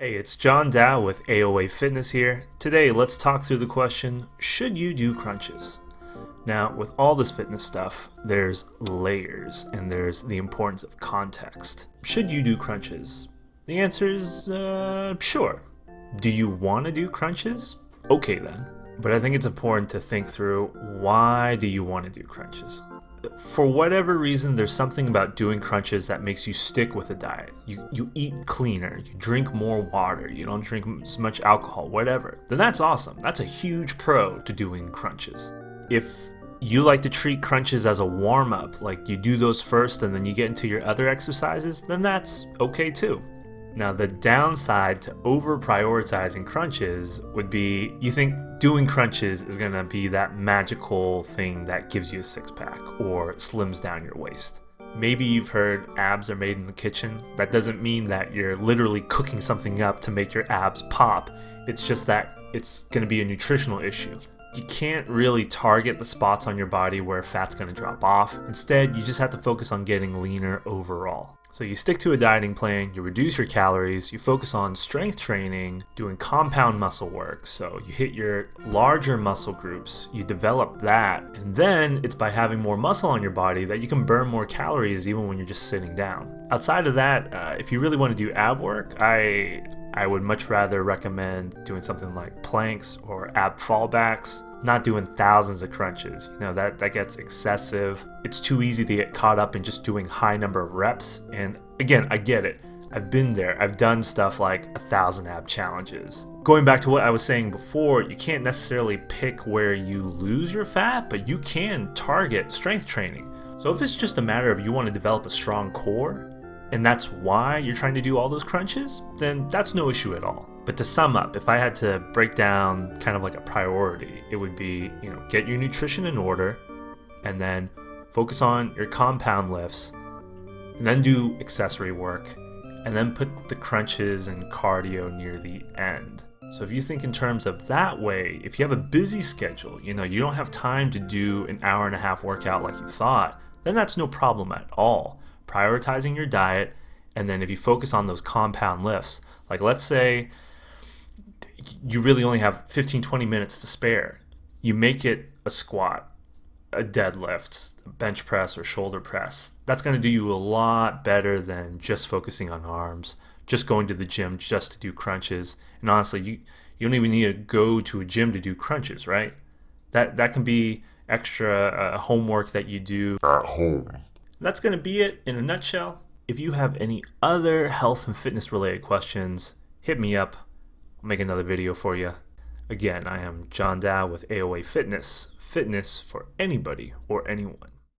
Hey, it's John Dow with AOA Fitness here. Today, let's talk through the question, should you do crunches? Now, with all this fitness stuff, there's layers and there's the importance of context. Should you do crunches? The answer is, sure. Do you want to do crunches? Okay then. But I think it's important to think through, why do you want to do crunches? For whatever reason, there's something about doing crunches that makes you stick with a diet. You eat cleaner, you drink more water, you don't drink as much alcohol, whatever. Then that's awesome. That's a huge pro to doing crunches. If you like to treat crunches as a warm-up, like you do those first and then you get into your other exercises, then that's okay too. Now, the downside to over-prioritizing crunches would be you think doing crunches is going to be that magical thing that gives you a six-pack or slims down your waist. Maybe you've heard abs are made in the kitchen. That doesn't mean that you're literally cooking something up to make your abs pop. It's just that it's going to be a nutritional issue. You can't really target the spots on your body where fat's going to drop off. Instead, you just have to focus on getting leaner overall. So you stick to a dieting plan, you reduce your calories, you focus on strength training, doing compound muscle work, so you hit your larger muscle groups, you develop that, and then it's by having more muscle on your body that you can burn more calories even when you're just sitting down. Outside of that, if you really want to do ab work, I would much rather recommend doing something like planks or ab fallbacks, not doing thousands of crunches. You know, that gets excessive. It's too easy to get caught up in just doing high number of reps. And again, I get it. I've been there. I've done stuff like 1,000 ab challenges. Going back to what I was saying before, you can't necessarily pick where you lose your fat, but you can target strength training. So if it's just a matter of you want to develop a strong core, and that's why you're trying to do all those crunches, then that's no issue at all. But to sum up, if I had to break down kind of like a priority, it would be, get your nutrition in order, and then focus on your compound lifts, and then do accessory work, and then put the crunches and cardio near the end. So if you think in terms of that way, if you have a busy schedule, you don't have time to do an hour and a half workout like you thought, then that's no problem at all. Prioritizing your diet, and then if you focus on those compound lifts, like let's say you really only have 15-20 minutes to spare, you make it a squat, a deadlift, a bench press, or shoulder press. That's going to do you a lot better than just focusing on arms, just going to the gym just to do crunches. And honestly, you don't even need to go to a gym to do crunches, right? That can be extra homework that you do at home. That's going to be it in a nutshell. If you have any other health and fitness related questions, hit me up. I'll make another video for you. Again, I am John Dow with AOA Fitness. Fitness for anybody or anyone.